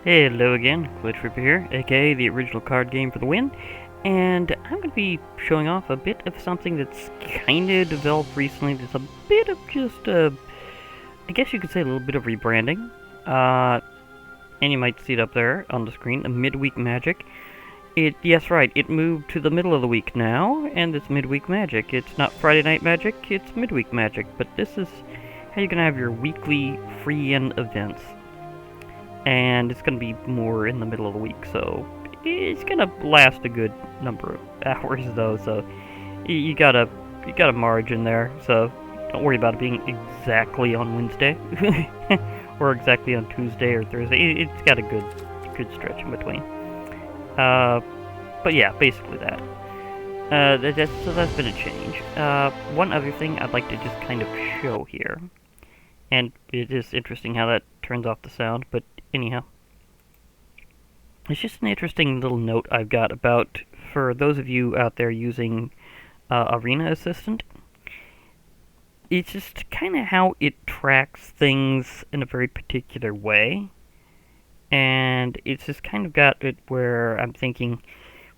Hello again, Glitch Ripper here, aka the original card game for the win, and I'm going to be showing off a bit of something that's kind of developed recently. There's a bit of just, I guess you could say a little bit of rebranding, and you might see it up there on the screen, a Midweek Magic. Yes, right, it moved to the middle of the week now, and it's Midweek Magic. It's not Friday Night Magic, it's Midweek Magic, but this is how you can have your weekly free-in events. And it's going to be more in the middle of the week, so it's going to last a good number of hours, though. So you got a margin there. So don't worry about it being exactly on Wednesday or exactly on Tuesday or Thursday. It's got a good stretch in between. But yeah, basically that. So that's been a change. One other thing I'd like to just kind of show here, and it is interesting how that turns off the sound, but anyhow, it's just an interesting little note I've got about, for those of you out there using Arena Assistant, it's just kind of how it tracks things in a very particular way, and it's just kind of got it where I'm thinking,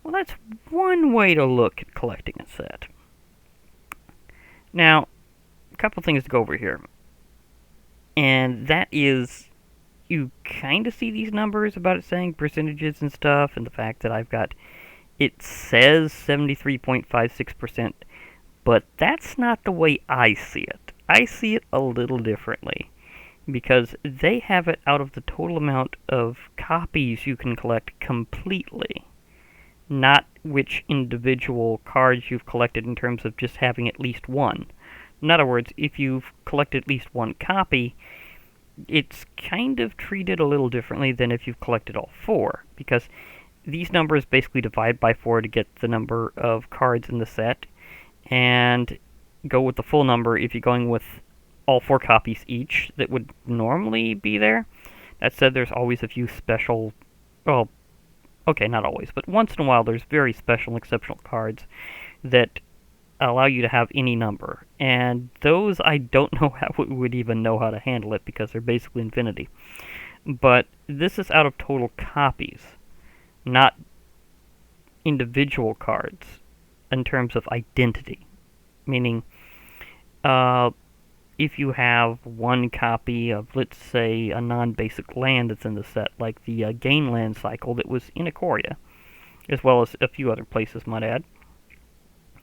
well, that's one way to look at collecting a set. Now, a couple things to go over here, and that is, you kind of see these numbers about it saying percentages and stuff, and the fact that it says 73.56%, but that's not the way I see it. I see it a little differently, because they have it out of the total amount of copies you can collect completely, not which individual cards you've collected in terms of just having at least one. In other words, if you've collected at least one copy, it's kind of treated a little differently than if you've collected all four, because these numbers basically divide by 4 to get the number of cards in the set, and go with the full number if you're going with all 4 copies each that would normally be there. That said, there's always a few special, well, okay, not always, but once in a while there's very special and exceptional cards that allow you to have any number, and those I don't know how we would even know how to handle it, because they're basically infinity. But this is out of total copies, not individual cards in terms of identity. Meaning, if you have one copy of, let's say, a non-basic land that's in the set, like the gain land cycle that was in Ikoria, as well as a few other places, might add,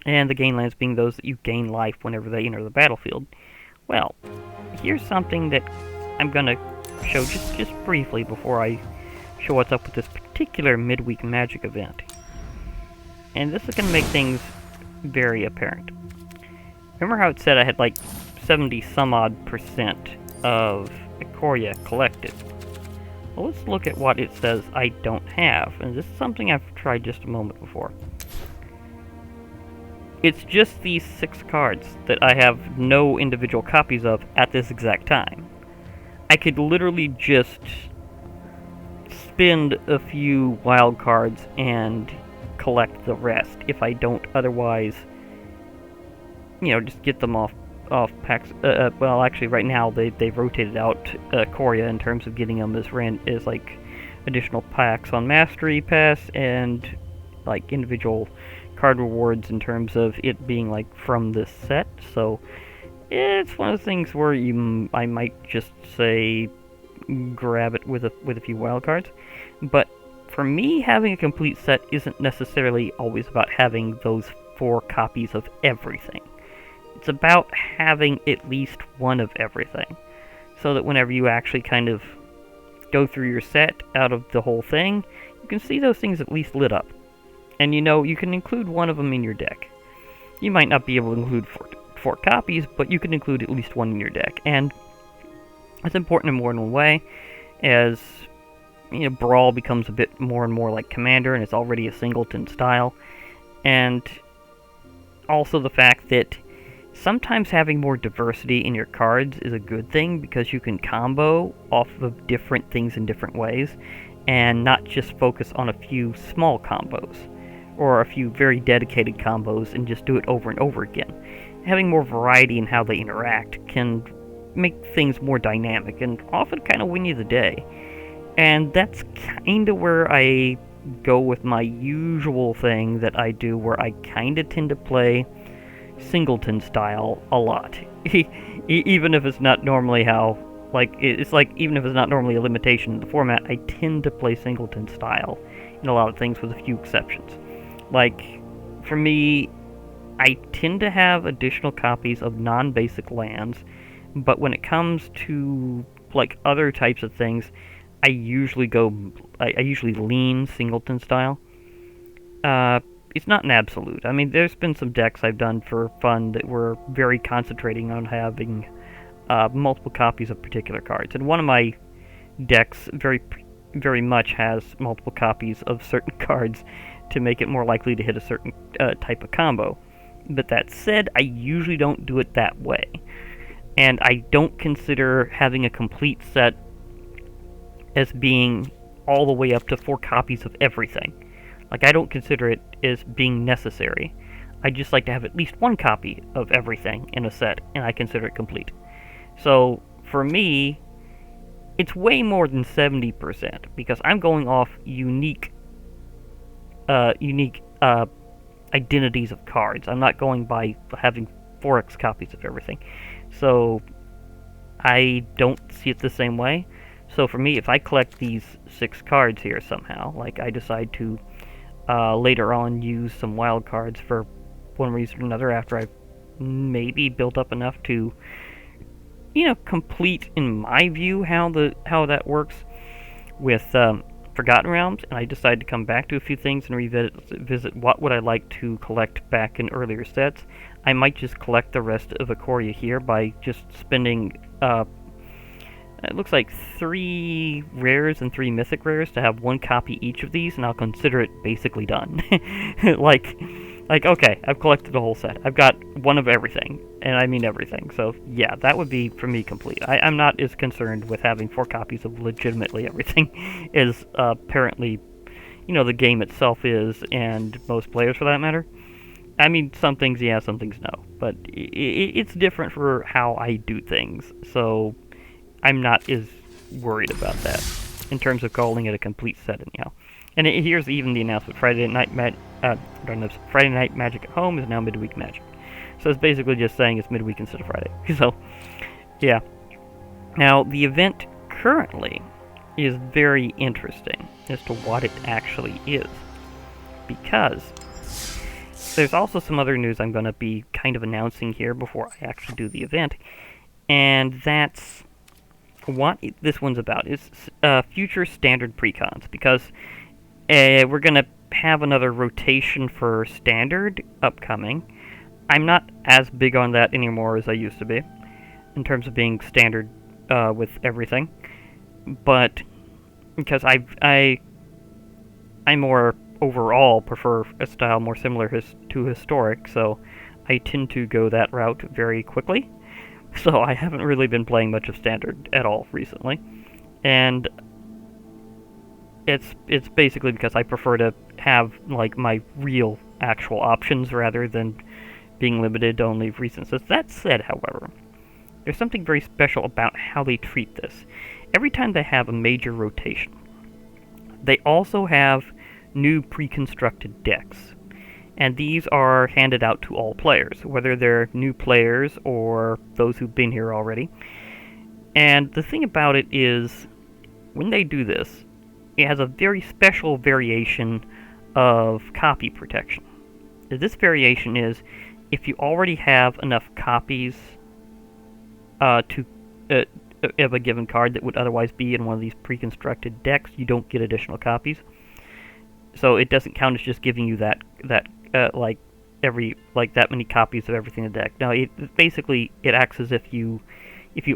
and the gain lands being those that you gain life whenever they enter the battlefield. Well, here's something that I'm going to show just briefly before I show what's up with this particular Midweek Magic event. And this is going to make things very apparent. Remember how it said I had like 70-some-odd% of Ikoria collected? Well, let's look at what it says I don't have, and this is something I've tried just a moment before. It's just these 6 cards that I have no individual copies of at this exact time. I could literally just spend a few wildcards and collect the rest if I don't otherwise, just get them off packs. Well, actually, right now they've rotated out Korea in terms of getting them as like additional packs on Mastery Pass and like individual card rewards in terms of it being like from this set. So it's one of the things where I might just say grab it with a few wildcards. But for me, having a complete set isn't necessarily always about having those 4 copies of everything. It's about having at least one of everything, so that whenever you actually kind of go through your set out of the whole thing, you can see those things at least lit up. And you can include one of them in your deck. You might not be able to include 4 copies, but you can include at least one in your deck. And it's important in more than one way, as Brawl becomes a bit more and more like Commander, and it's already a singleton style. And also the fact that sometimes having more diversity in your cards is a good thing, because you can combo off of different things in different ways, and not just focus on a few small combos, or a few very dedicated combos, and just do it over and over again. Having more variety in how they interact can make things more dynamic, and often kind of win you the day. And that's kind of where I go with my usual thing that I do, where I kind of tend to play singleton style a lot. Even if it's not normally how, like, it's like, even if it's not normally a limitation in the format, I tend to play singleton style in a lot of things with a few exceptions. Like, for me, I tend to have additional copies of non-basic lands, but when it comes to, like, other types of things, I usually lean singleton style. It's not an absolute. I mean, there's been some decks I've done for fun that were very concentrating on having multiple copies of particular cards, and one of my decks very much has multiple copies of certain cards to make it more likely to hit a certain type of combo. But that said, I usually don't do it that way, and I don't consider having a complete set as being all the way up to 4 copies of everything. Like, I don't consider it as being necessary. I just like to have at least 1 copy of everything in a set, and I consider it complete. So, for me, it's way more than 70%, because I'm going off unique identities of cards. I'm not going by having 4x copies of everything. So, I don't see it the same way. So for me, if I collect these 6 cards here somehow, like I decide to later on use some wild cards for one reason or another after I've maybe built up enough to, complete, in my view, how that works with Forgotten Realms, and I decide to come back to a few things and revisit what would I like to collect back in earlier sets, I might just collect the rest of Ikoria here by just spending it looks like 3 rares and 3 mythic rares to have 1 copy each of these, and I'll consider it basically done. like, okay, I've collected the whole set. I've got 1 of everything, and I mean everything. So, yeah, that would be, for me, complete. I'm not as concerned with having 4 copies of legitimately everything as apparently, the game itself is, and most players for that matter. I mean, some things yeah, some things no. But it's different for how I do things, so I'm not as worried about that in terms of calling it a complete set anyhow. And here's even the announcement: Friday Night Magic at Home is now Midweek Magic. So it's basically just saying it's midweek instead of Friday. So, yeah. Now, the event currently is very interesting as to what it actually is, because there's also some other news I'm going to be kind of announcing here before I actually do the event, and that's what this one's about. Is future standard precons, because we're going to have another rotation for standard upcoming. I'm not as big on that anymore as I used to be, in terms of being standard with everything, but because I more overall prefer a style more similar to historic, so I tend to go that route very quickly. So I haven't really been playing much of standard at all recently, and it's basically because I prefer to have like my real actual options rather than being limited to only recent sets. That said, however, there's something very special about how they treat this. Every time they have a major rotation, they also have new pre-constructed decks. And these are handed out to all players, whether they're new players or those who've been here already. And the thing about it is, when they do this, it has a very special variation of copy protection. This variation is, if you already have enough copies of a given card that would otherwise be in one of these pre-constructed decks, you don't get additional copies. So it doesn't count as just giving you that that many copies of everything in the deck. Now, it acts as if you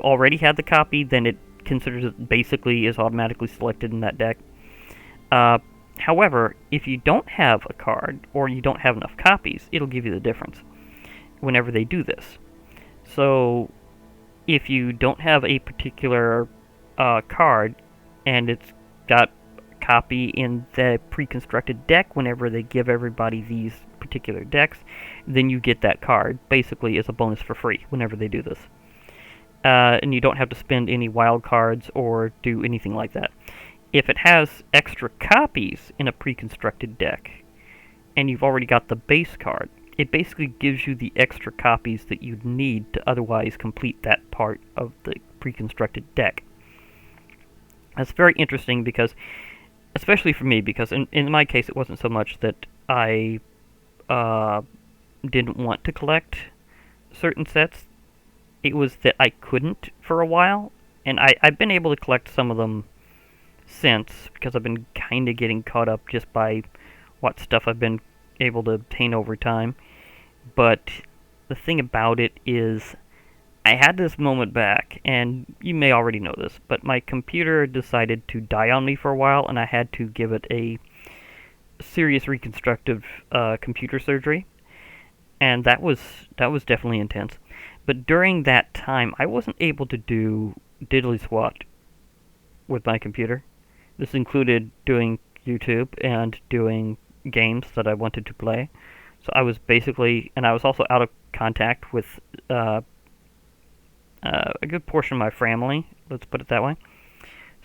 already had the copy, then it considers it basically is automatically selected in that deck. However, if you don't have a card or you don't have enough copies, it'll give you the difference whenever they do this. So, if you don't have a particular card and it's got copy in the pre-constructed deck, whenever they give everybody these particular decks, then you get that card basically as a bonus for free whenever they do this. And you don't have to spend any wild cards or do anything like that. if it has extra copies in a pre-constructed deck, and you've already got the base card, it basically gives you the extra copies that you'd need to otherwise complete that part of the pre-constructed deck. That's very interesting because, especially for me, because in my case it wasn't so much that I didn't want to collect certain sets, it was that I couldn't for a while, and I've been able to collect some of them since, because I've been kind of getting caught up just by what stuff I've been able to obtain over time. But the thing about it is, I had this moment back, and you may already know this, but my computer decided to die on me for a while, and I had to give it a serious reconstructive computer surgery, and that was definitely intense. But during that time, I wasn't able to do diddly squat with my computer. This included doing YouTube and doing games that I wanted to play. So I was basically, and I was also out of contact with a good portion of my family, let's put it that way.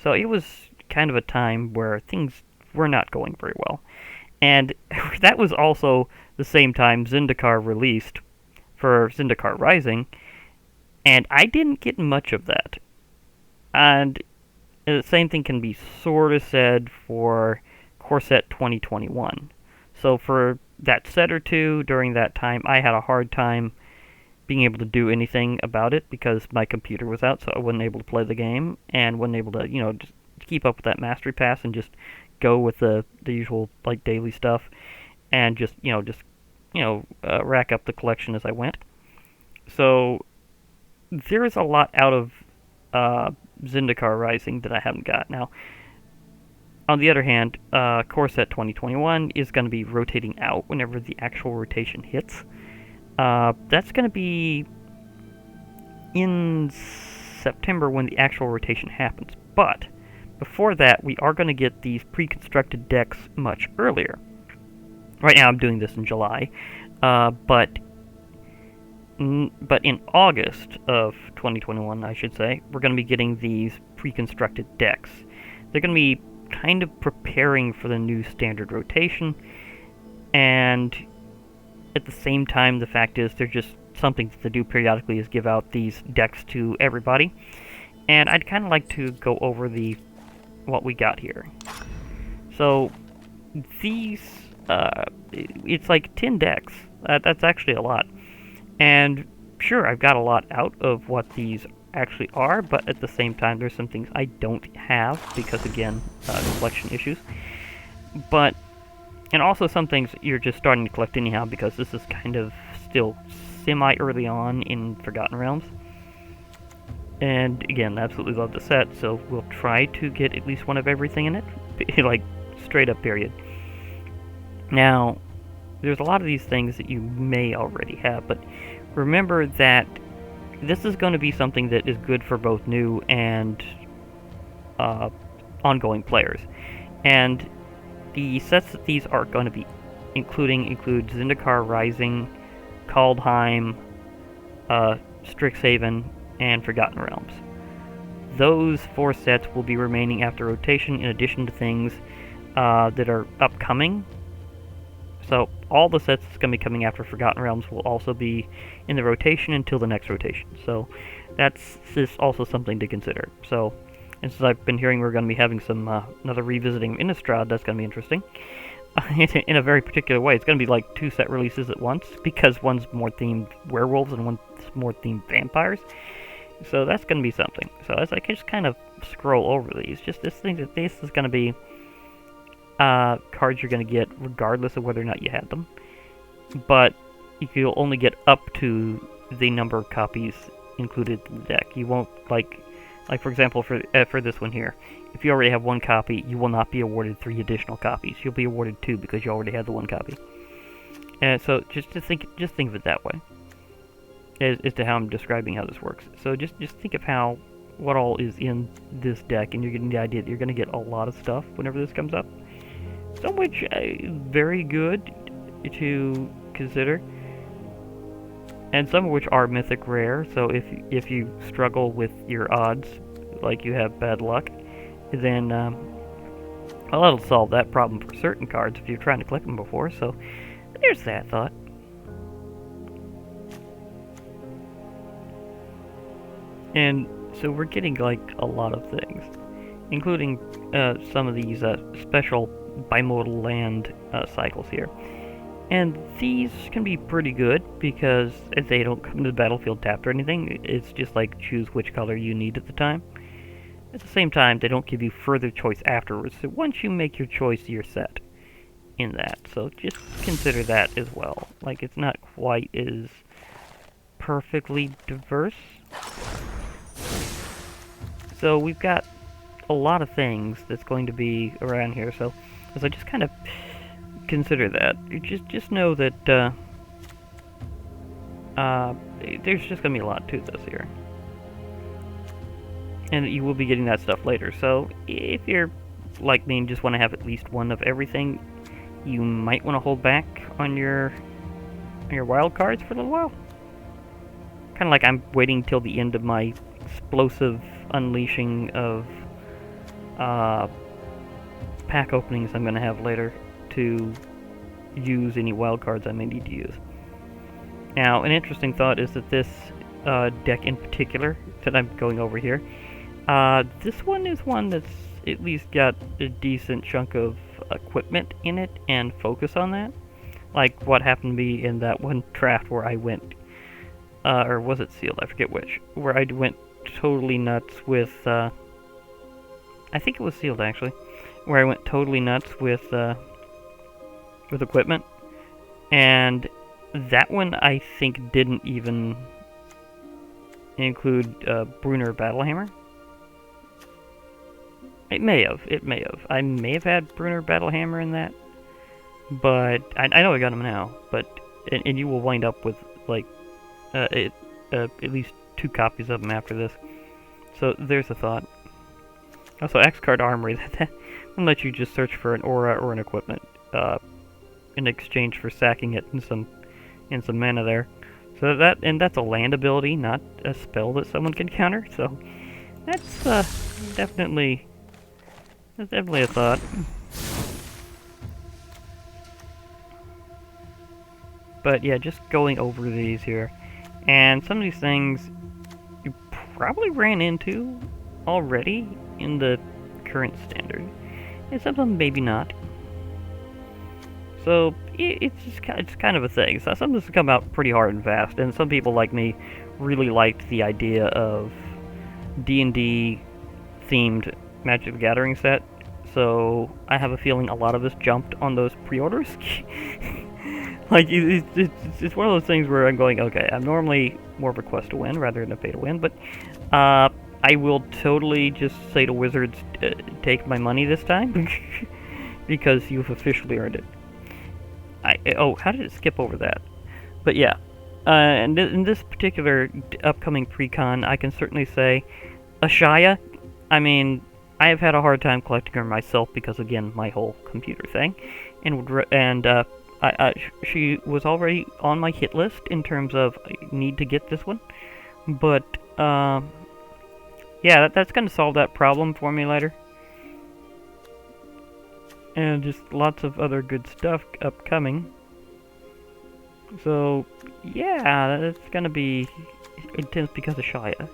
So it was kind of a time where things were not going very well. And that was also the same time Zendikar released for Zendikar Rising, and I didn't get much of that. And the same thing can be sort of said for Core Set 2021. So for that set or two during that time, I had a hard time being able to do anything about it because my computer was out, so I wasn't able to play the game and wasn't able to, just keep up with that mastery pass and just go with the usual like daily stuff and just rack up the collection as I went. So there is a lot out of Zendikar Rising that I haven't got. Now, on the other hand, Core Set 2021 is going to be rotating out whenever the actual rotation hits. That's going to be in September when the actual rotation happens. But before that, we are going to get these pre-constructed decks much earlier. Right now, I'm doing this in July, but in August of 2021, I should say, we're going to be getting these pre-constructed decks. They're going to be kind of preparing for the new standard rotation, and at the same time, the fact is, they're just something that they do periodically is give out these decks to everybody. And I'd kind of like to go over what we got here. So these, it's like 10 decks. That's actually a lot. And sure, I've got a lot out of what these actually are, but at the same time, there's some things I don't have because, again, collection issues. And also some things you're just starting to collect anyhow because this is kind of still semi-early on in Forgotten Realms. And again, I absolutely love the set, so we'll try to get at least one of everything in it. Like, straight up period. Now, there's a lot of these things that you may already have, but remember that this is going to be something that is good for both new and ongoing players. And the sets that these are going to be include Zendikar Rising, Kaldheim, Strixhaven, and Forgotten Realms. Those 4 sets will be remaining after rotation in addition to things that are upcoming. So all the sets that's going to be coming after Forgotten Realms will also be in the rotation until the next rotation. So that's just also something to consider. So, and since I've been hearing we're going to be having some another revisiting of Innistrad, that's going to be interesting. In a very particular way. It's going to be like 2 set releases at once, because one's more themed werewolves and one's more themed vampires. So that's going to be something. So as I just kind of scroll over these, just this thing that this is going to be cards you're going to get regardless of whether or not you had them. But you'll only get up to the number of copies included in the deck. You won't, like for example, for this one here, if you already have 1 copy, you will not be awarded 3 additional copies. You'll be awarded 2 because you already had the 1 copy. And so just think of it that way, as to how I'm describing how this works. So just think of what all is in this deck, and you're getting the idea that you're going to get a lot of stuff whenever this comes up. Some which is very good to consider, and some of which are mythic rare. So if you struggle with your odds, like you have bad luck, then Well, that'll solve that problem for certain cards if you're trying to collect them before, so there's that thought. And so we're getting, like, a lot of things, including some of these special bimodal land cycles here. And these can be pretty good because they don't come to the battlefield tapped or anything. It's just like choose which color you need at the time. At the same time, they don't give you further choice afterwards. So once you make your choice, you're set in that. So just consider that as well. Like, it's not quite as perfectly diverse. So we've got a lot of things that's going to be around here. So as I just kind of consider that, just know that there's just gonna be a lot to this here, and you will be getting that stuff later. So if you're like me and just want to have at least one of everything, you might want to hold back on your wild cards for a little while. Kind of like I'm waiting till the end of my explosive unleashing of pack openings I'm gonna have later to use any wild cards I may need to use. Now, an interesting thought is that this deck in particular that I'm going over here, this one is one that's at least got a decent chunk of equipment in it and focus on that. Like what happened to me in that one draft where I went, or was it sealed? I forget which. Where I went totally nuts with, I think it was sealed actually, where I went totally nuts with equipment, and that one I think didn't even include Brunner Battlehammer. It may have. I may have had Brunner Battlehammer in that, but I know I got him now. But and you will wind up with like at least 2 copies of them after this. So there's a thought. Also, X Card Armory that will let you just search for an aura or an equipment in exchange for sacking it in some mana there. So that's a land ability, not a spell that someone can counter. So that's definitely a thought. But yeah, just going over these here, and some of these things you probably ran into already in the current standard, and some of them maybe not. So it's kind of a thing. So some of this come out pretty hard and fast, and some people like me really liked the idea of D&D themed Magic the Gathering set. So I have a feeling a lot of us jumped on those pre-orders. Like it's one of those things where I'm going, okay, I'm normally more of a quest to win rather than a pay to win, but I will totally just say to Wizards, take my money this time because you've officially earned it. Oh, how did it skip over that? But yeah, and in this particular upcoming Precon, I can certainly say, Ashaya, I mean, I have had a hard time collecting her myself because, again, my whole computer thing, and she was already on my hit list in terms of I need to get this one, but yeah, that's going to solve that problem for me later. And just lots of other good stuff upcoming. So, yeah, that's going to be intense because of Shaya.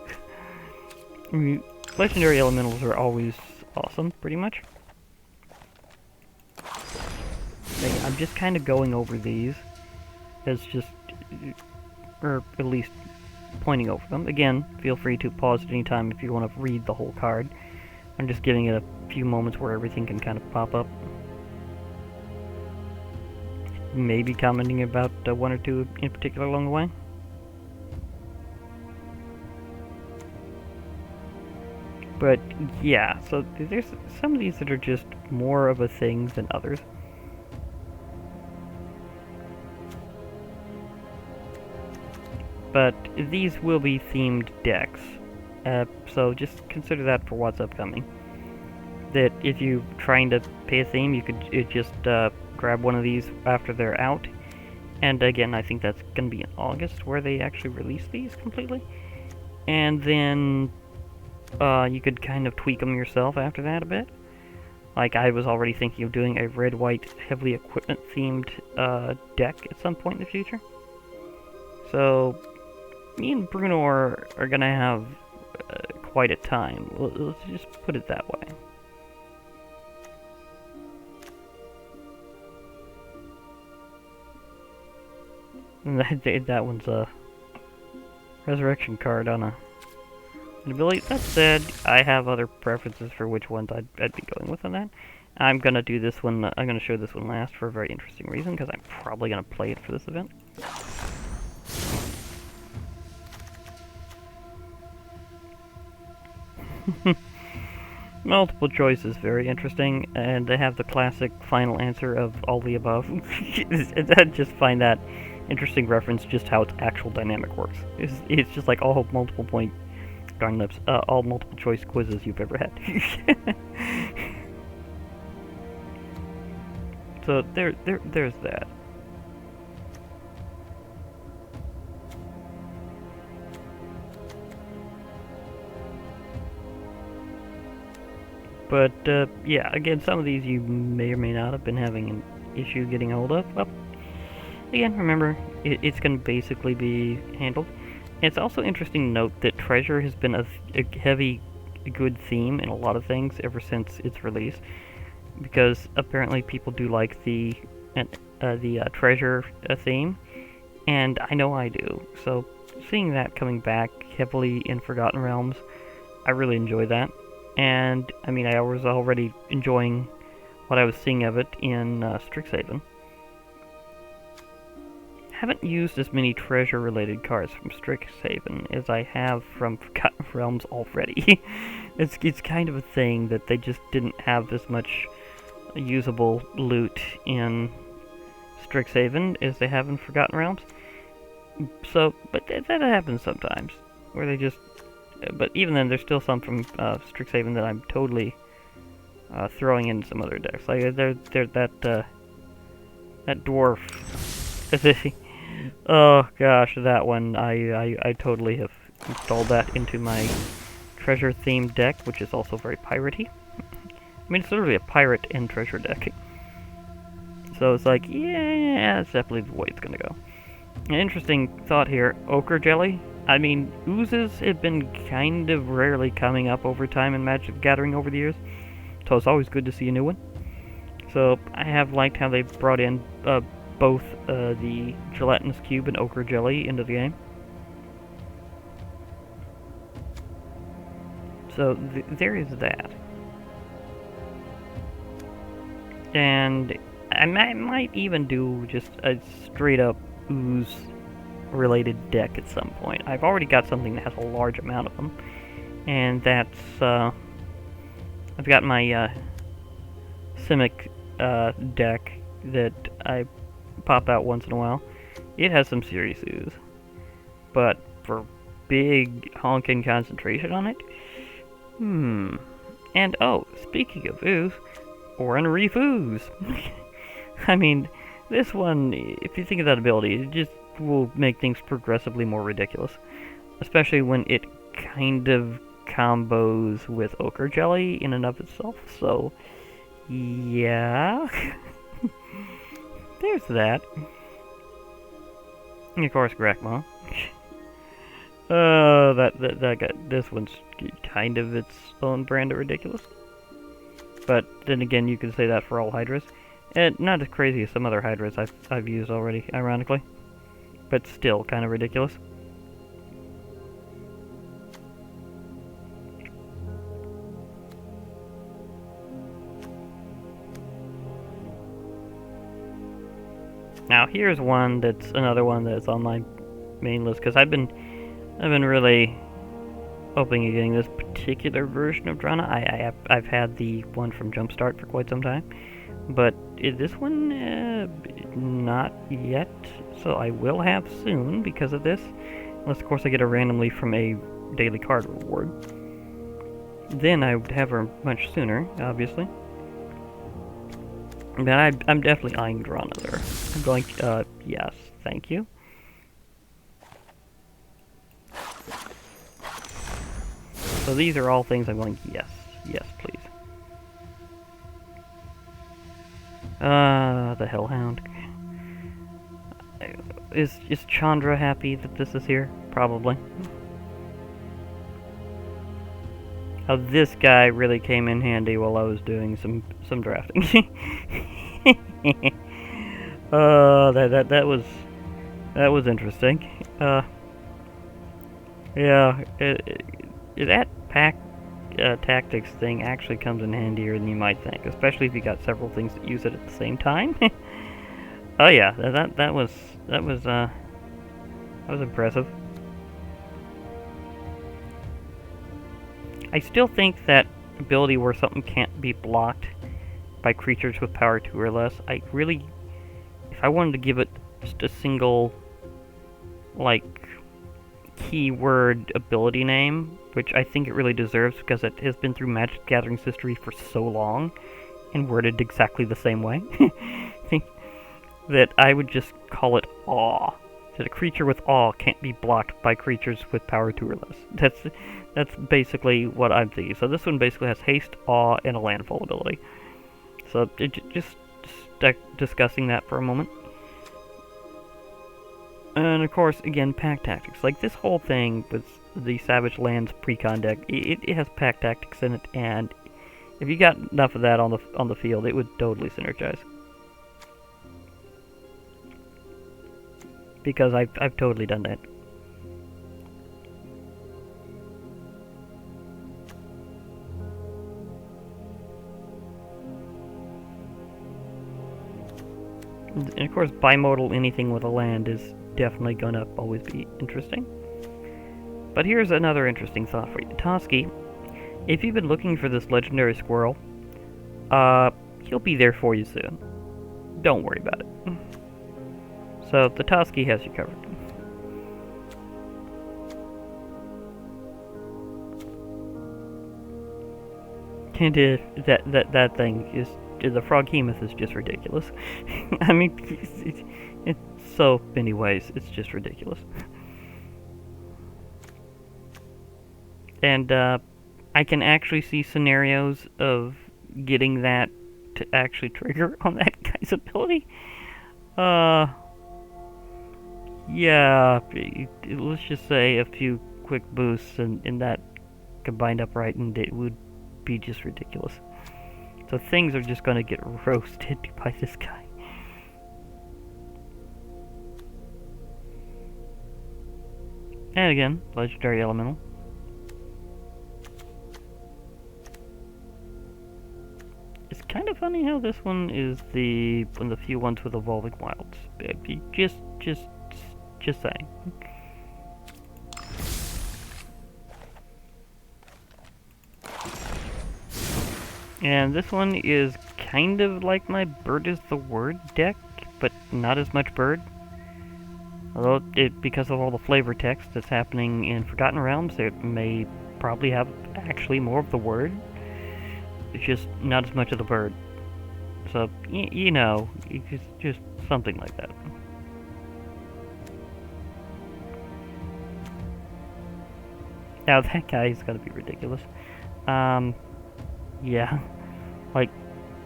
I mean, legendary elementals are always awesome, pretty much. Okay, I'm just kind of going over these as just, or at least pointing over them. Again, feel free to pause at any time if you want to read the whole card. I'm just giving it a few moments where everything can kind of pop up. Maybe commenting about one or two in particular along the way. But yeah, so there's some of these that are just more of a thing than others. But these will be themed decks, so just consider that for what's upcoming. That if you're trying to pay a theme, you could just grab one of these after they're out. And again, I think that's going to be in August where they actually release these completely. And then you could kind of tweak them yourself after that a bit. Like, I was already thinking of doing a red-white, heavily equipment-themed deck at some point in the future. So, me and Bruno are gonna have quite a time. Let's just put it that way. And that one's a resurrection card on an ability. That said, I have other preferences for which ones I'd be going with on that. I'm gonna do this one. I'm gonna show this one last for a very interesting reason, because I'm probably gonna play it for this event. Multiple choice is very interesting, and they have the classic final answer of all the above. I just find that interesting reference, just how its actual dynamic works. It's just like all multiple point, darn lips, all multiple choice quizzes you've ever had. So there's that. But, yeah, again, some of these you may or may not have been having an issue getting hold of. Well, again, remember, it's going to basically be handled. And it's also interesting to note that Treasure has been a heavy, good theme in a lot of things ever since its release. Because apparently people do like the Treasure theme, and I know I do. So, seeing that coming back heavily in Forgotten Realms, I really enjoy that. And, I mean, I was already enjoying what I was seeing of it in Strixhaven. I haven't used as many treasure-related cards from Strixhaven as I have from Forgotten Realms already. It's kind of a thing that they just didn't have as much usable loot in Strixhaven as they have in Forgotten Realms. So, but that happens sometimes, where they just... But even then, there's still some from Strixhaven that I'm totally throwing in some other decks. Like that dwarf. Oh gosh, that one I totally have installed that into my treasure-themed deck, which is also very piratey. I mean, it's literally a pirate and treasure deck. So it's like, yeah, that's definitely the way it's gonna go. An interesting thought here: ochre jelly. I mean, oozes have been kind of rarely coming up over time in Magic the Gathering over the years, so it's always good to see a new one. So I have liked how they brought in both the gelatinous cube and ochre jelly into the game. So there is that. And I might even do just a straight up ooze related deck at some point. I've already got something that has a large amount of them, and that's I've got my Simic deck that I pop out once in a while. It has some serious ooze, but for big honking concentration on it, And oh, speaking of ooze, Oran Reef Ooze. I mean, this one, if you think of that ability, it just will make things progressively more ridiculous. Especially when it kind of combos with Ochre Jelly in and of itself, so... yeah... there's that. And of course, Grakma. That got... this one's kind of its own brand of ridiculous. But then again, you can say that for all Hydras. And not as crazy as some other Hydras I've used already, ironically. But still kind of ridiculous. Now here's one that's another one that's on my main list, because I've been really hoping of getting this particular version of Drana. I've had the one from Jumpstart for quite some time, but this one not yet. So I will have soon because of this, unless of course I get her randomly from a daily card reward. Then I would have her much sooner, obviously. But I'm definitely eyeing Drana there. I'm going, yes, thank you. So these are all things I'm going, yes, yes, please. The Hellhound. Is Chandra happy that this is here? Probably. Oh, this guy really came in handy while I was doing some drafting. That was interesting. Yeah, that pack tactics thing actually comes in handier than you might think, especially if you got several things that use it at the same time. Oh yeah, that was impressive. I still think that ability where something can't be blocked by creatures with power 2 or less, if I wanted to give it just a single, like, keyword ability name, which I think it really deserves because it has been through Magic the Gathering's history for so long, and worded exactly the same way, that I would just call it Awe. That a creature with Awe can't be blocked by creatures with power 2 or less. That's basically what I'm thinking. So this one basically has haste, awe, and a landfall ability. So just discussing that for a moment. And of course, again, pack tactics. Like this whole thing with the Savage Lands Precon deck, it has pack tactics in it, and if you got enough of that on the field, it would totally synergize. Because I've totally done that. And of course, bimodal anything with a land is definitely gonna always be interesting. But here's another interesting thought for you. Toski, if you've been looking for this legendary squirrel, he'll be there for you soon. Don't worry about it. So the Toski has you covered. And that thing is, the Froghemoth is just ridiculous. I mean, it's so many ways, it's just ridiculous. And I can actually see scenarios of getting that to actually trigger on that guy's ability. Yeah, let's just say a few quick boosts and that combined up right, and it would be just ridiculous. So things are just gonna get roasted by this guy. And again, legendary elemental. It's kind of funny how this one is one of the few ones with evolving wilds. Just saying. And this one is kind of like my Bird is the Word deck, but not as much bird. Although, because of all the flavor text that's happening in Forgotten Realms, it may probably have actually more of the word. It's just not as much of the bird. So, you know, it's just something like that. Now, that guy is gonna be ridiculous. Yeah. Like,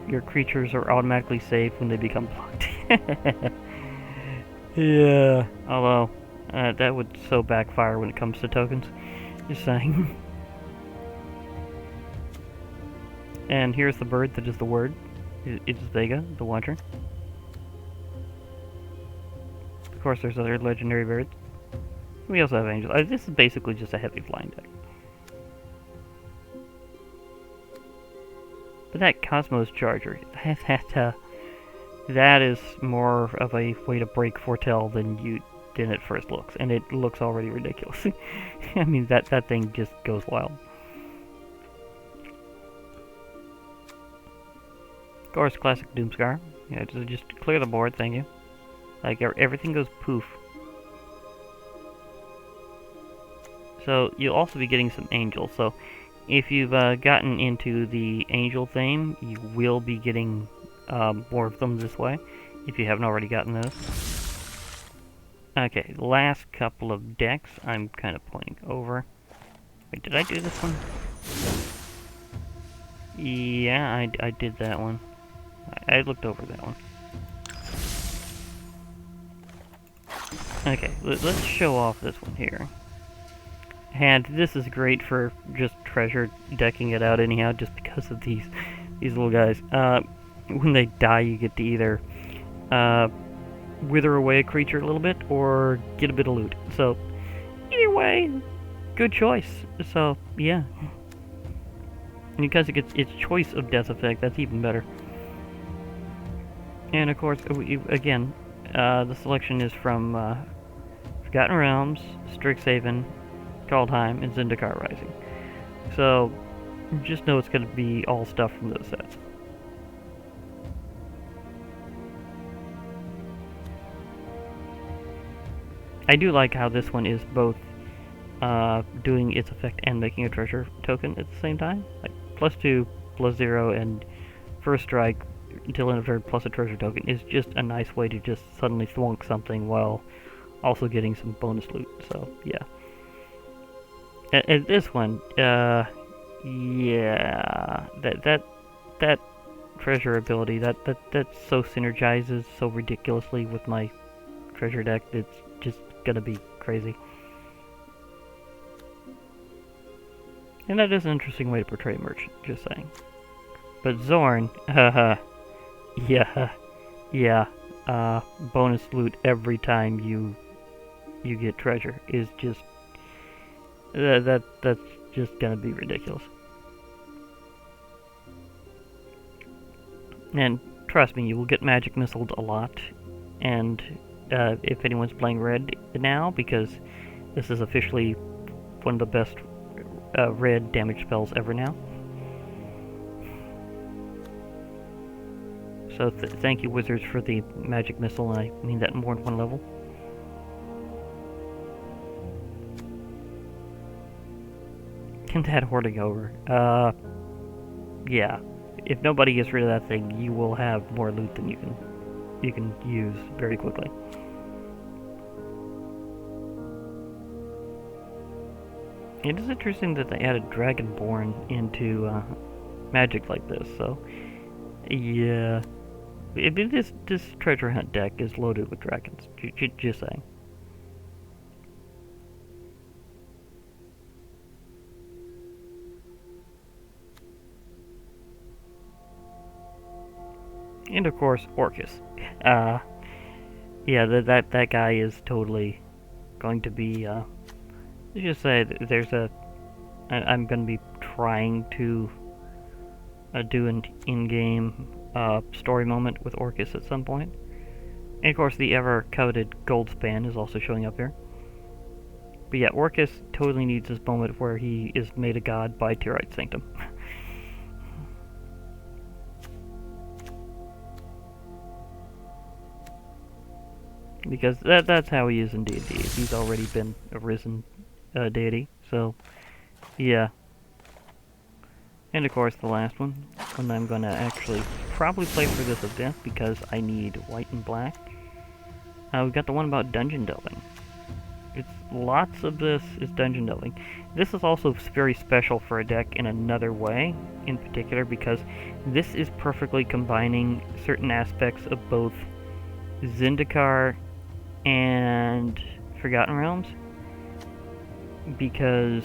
your creatures are automatically safe when they become blocked. Yeah. Although, that would so backfire when it comes to tokens. Just saying. And here's the bird that is the word. It's Vega, the Watcher. Of course, there's other legendary birds. We also have angels. This is basically just a heavy flying deck. But that Cosmos Charger, that is more of a way to break Foretell than it first looks, and it looks already ridiculous. I mean, that thing just goes wild. Of course, classic Doomscar. Yeah, just clear the board, thank you. Like, everything goes poof. So, you'll also be getting some angels. So, if you've gotten into the angel theme, you will be getting more of them this way, if you haven't already gotten those. Okay, last couple of decks I'm kind of pointing over. Wait, did I do this one? Yeah, I did that one. I looked over that one. Okay, let's show off this one here. And this is great for just treasure decking it out anyhow, just because of these little guys. When they die, you get to either wither away a creature a little bit, or get a bit of loot. So, either way, good choice. So, yeah. And because it gets its choice of death effect, that's even better. And of course, again, the selection is from Forgotten Realms, Strixhaven, Kaldheim, and Zendikar Rising. So, just know it's going to be all stuff from those sets. I do like how this one is both doing its effect and making a treasure token at the same time. Like, +2, +0, and first strike until end of turn plus a treasure token is just a nice way to just suddenly thwunk something while also getting some bonus loot. So, yeah. And this one, yeah, that treasure ability, that so synergizes so ridiculously with my treasure deck. It's just gonna be crazy. And that is an interesting way to portray a merchant, just saying. But Zorn, yeah, bonus loot every time you get treasure is just that's just gonna be ridiculous. And trust me, you will get magic missiled a lot. And if anyone's playing red now, because this is officially one of the best red damage spells ever now. So thank you, Wizards, for the magic missile, and I mean that in more than one level. And that hoarding over. Yeah. If nobody gets rid of that thing, you will have more loot than you can use very quickly. It is interesting that they added Dragonborn into Magic like this, so yeah. This treasure hunt deck is loaded with dragons, just saying. And of course, Orcus. Yeah, that guy is totally going to be, let's just say there's I'm going to be trying to do an in-game story moment with Orcus at some point. And of course, the ever-coveted Goldspan is also showing up here. But yeah, Orcus totally needs this moment where he is made a god by Tyrite Sanctum. Because that's how he is in D&D. He's already been a risen deity, so yeah. And of course the last one I'm going to actually probably play for this event because I need white and black. We've got the one about dungeon delving. Lots of this is dungeon delving. This is also very special for a deck in another way, in particular, because this is perfectly combining certain aspects of both Zendikar and Forgotten Realms, because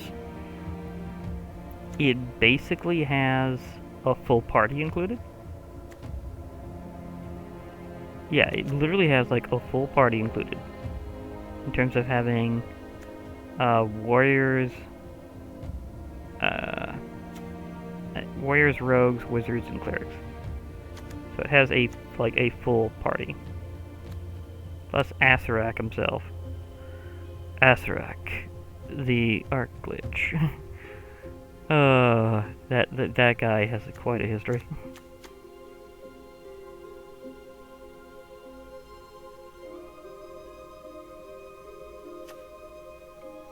it basically has a full party included. Yeah, it literally has like a full party included in terms of having warriors, rogues, wizards, and clerics. So it has a full party. Plus Asarak himself. Asarak, the Arc Glitch. That guy has quite a history.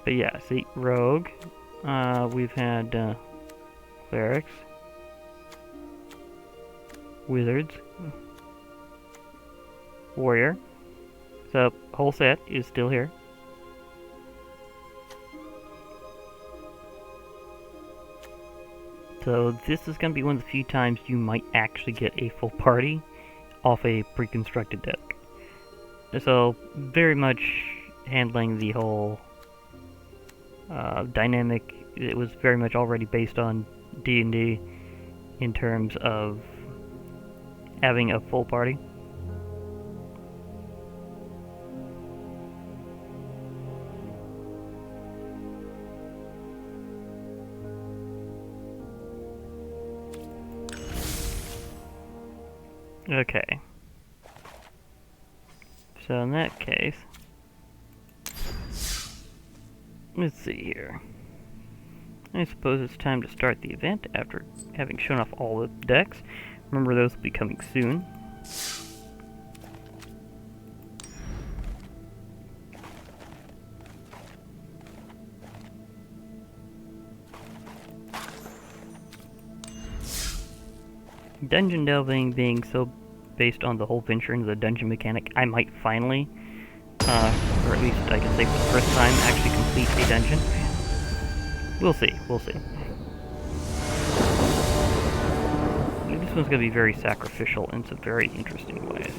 But yeah, see, rogue. We've had clerics, wizards, warrior. So, whole set is still here. So this is going to be one of the few times you might actually get a full party off a pre-constructed deck. So very much handling the whole dynamic. It was very much already based on D&D in terms of having a full party. Okay. So in that case, let's see here. I suppose it's time to start the event after having shown off all the decks. Remember, those will be coming soon. Dungeon delving being so based on the whole venture into the dungeon mechanic, I might finally, or at least I can say for the first time, actually complete a dungeon. We'll see, we'll see. This one's going to be very sacrificial in some very interesting ways.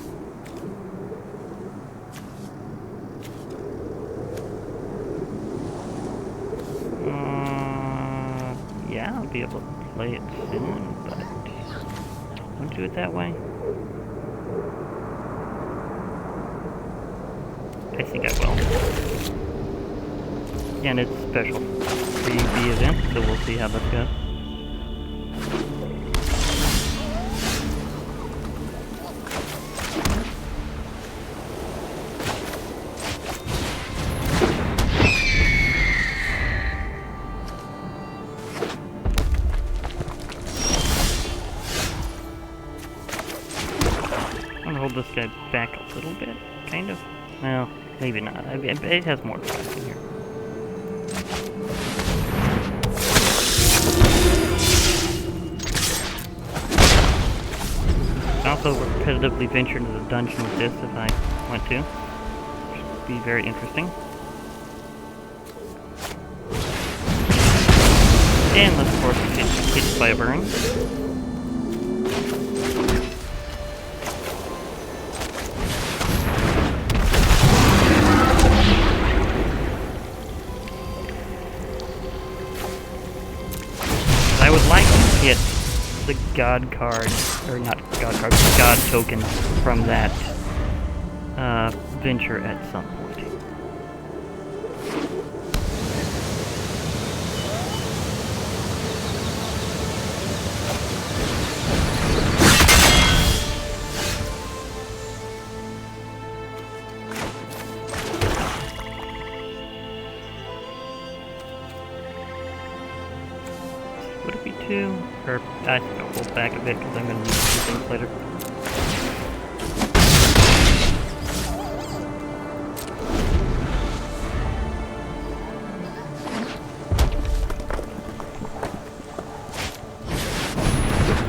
Yeah, I'll be able to play it soon, but don't do it that way. I think I will. And it's special for the event, so we'll see how this goes. I'm gonna hold this guy back a little bit, kind of. Well, maybe not. It has more space in here. I also repetitively venture into the dungeon with this if I want to. Should be very interesting. And let's of course get hit by a burn. I would like to get the god card, or not god card, god token from that venture at some point. Would it be 2? Or, I think I'll hold back a bit because I'm going to need some things later.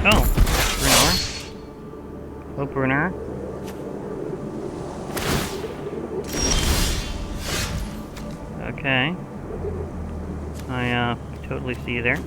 Oh, Brunner. Hello, Brunner. Okay. I totally see you there.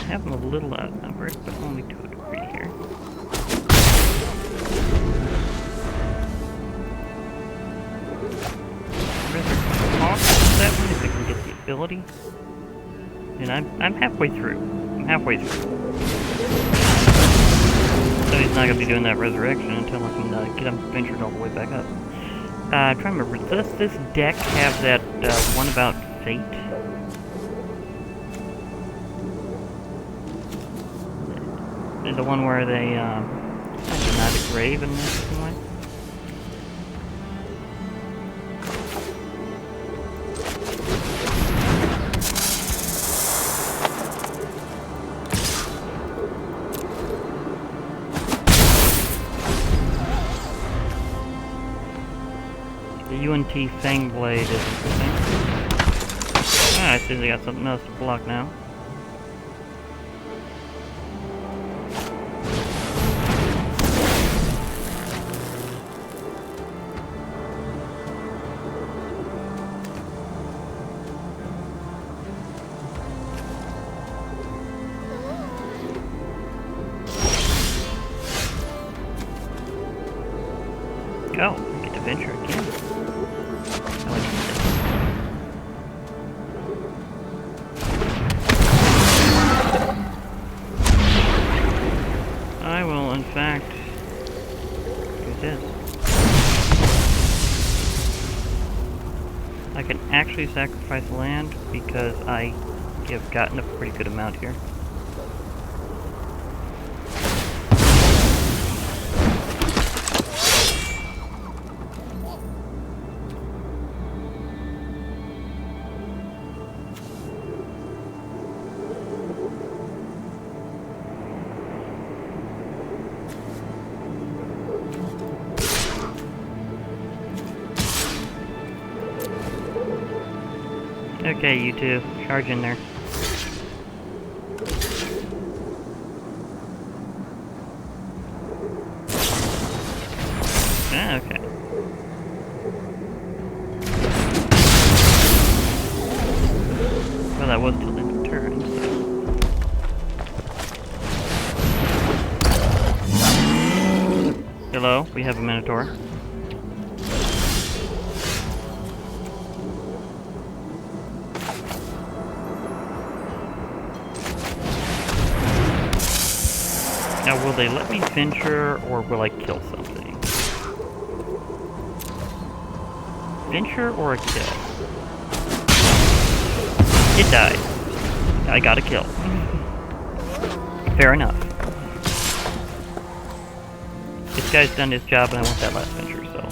I have them a little outnumbered, but only to a degree here. That one if I can get the ability. And I'm halfway through. So he's not gonna be doing that resurrection until I can get him ventured all the way back up. I'm trying to remember, does this deck have that one about fate? The one where they deny the grave and everything like? UNT Fangblade is interesting. Ah, I see they got something else to block now. Oh, I get to venture again. I like it. I will, in fact, do this. I can actually sacrifice land because I have gotten a pretty good amount here. Okay, you two, charge in there. Ah, okay. Well, that was till the end of turn, so. Hello, we have a Minotaur. Now, will they let me venture, or will I kill something? Venture or a kill? It died. I got a kill. Fair enough. This guy's done his job, and I want that last venture, so.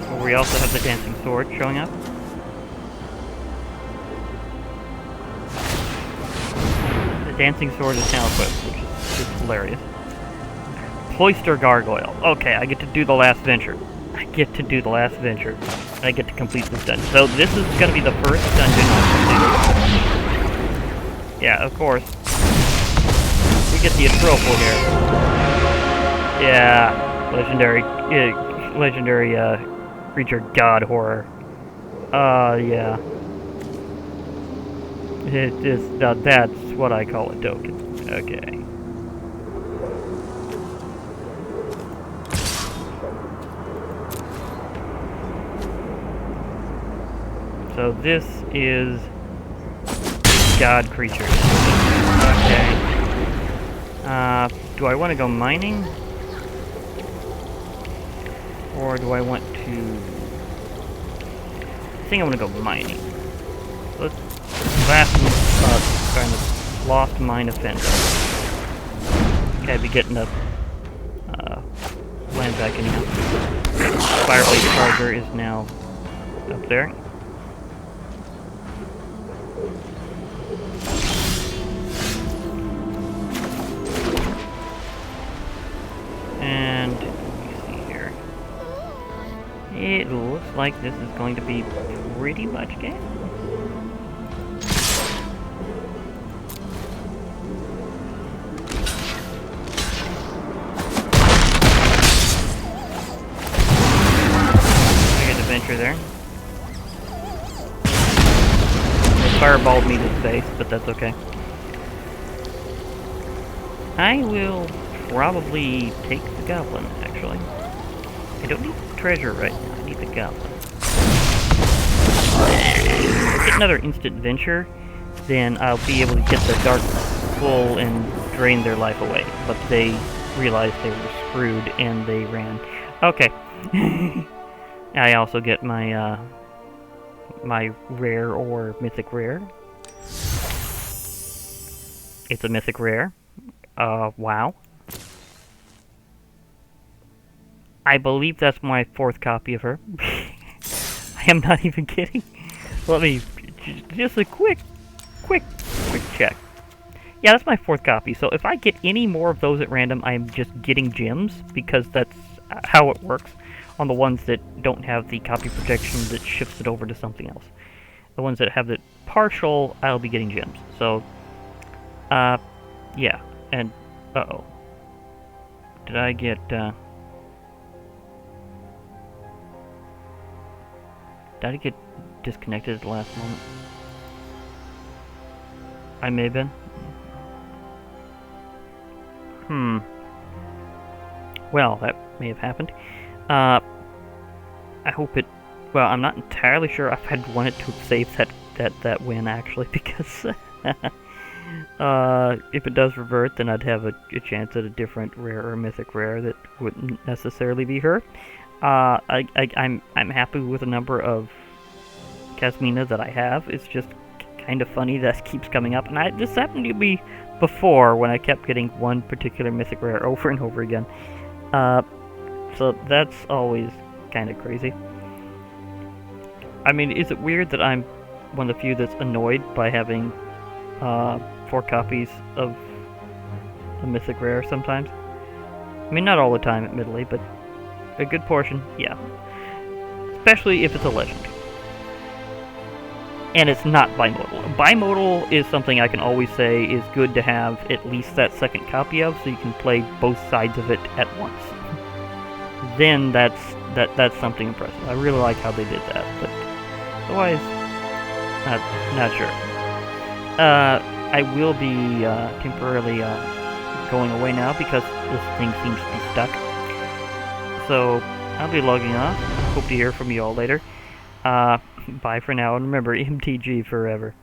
Well, we also have the dancing sword showing up. Dancing sword is now equipped, which is just hilarious. Cloister Gargoyle. Okay, I get to do the last venture. I get to do the last venture. I get to complete this dungeon. So this is going to be the first dungeon I've completed. Yeah, of course. We get the trophy here. Yeah, legendary creature god horror. Yeah. It is, that's what I call a token. Okay. So this is god creatures. Okay. Do I want to go mining? Or do I want to... I think I want to go mining. Let's... Lost Mine Offender. Okay, I'd be getting the land back anyhow. Fireblade Charger is now up there. And let me see here. It looks like this is going to be pretty much game. There. They fireballed me to space, but that's okay. I will probably take the goblin, actually. I don't need the treasure right now, I need the goblin. Get another instant venture, then I'll be able to get the dark full and drain their life away. But they realized they were screwed and they ran. Okay. I also get my my rare or mythic rare. It's a mythic rare. Wow. I believe that's my 4th copy of her. I am not even kidding. Let me just a quick check. Yeah, that's my 4th copy. So if I get any more of those at random, I'm just getting gems, because that's how it works on the ones that don't have the copy protection that shifts it over to something else. The ones that have it partial, I'll be getting gems. So, yeah. And, uh-oh. Did I get, Did I get disconnected at the last moment? I may have been. Well, that may have happened. I hope it... Well, I'm not entirely sure if I'd wanted to have saved that win, actually, because... if it does revert, then I'd have a chance at a different rare or mythic rare that wouldn't necessarily be her. I'm happy with the number of Kasmina that I have. It's just kind of funny that keeps coming up, and this happened to me before when I kept getting one particular mythic rare over and over again. So that's always kind of crazy. I mean, is it weird that I'm one of the few that's annoyed by having 4 copies of a mythic rare sometimes? I mean, not all the time, admittedly, but a good portion, yeah. Especially if it's a legend. And it's not bimodal. Bimodal is something I can always say is good to have at least that 2nd copy of, so you can play both sides of it at once. Then that's something impressive. I really like how they did that, but otherwise, not sure. I will be temporarily going away now because this thing seems to be stuck. So I'll be logging off. Hope to hear from you all later. Bye for now, and remember, MTG forever.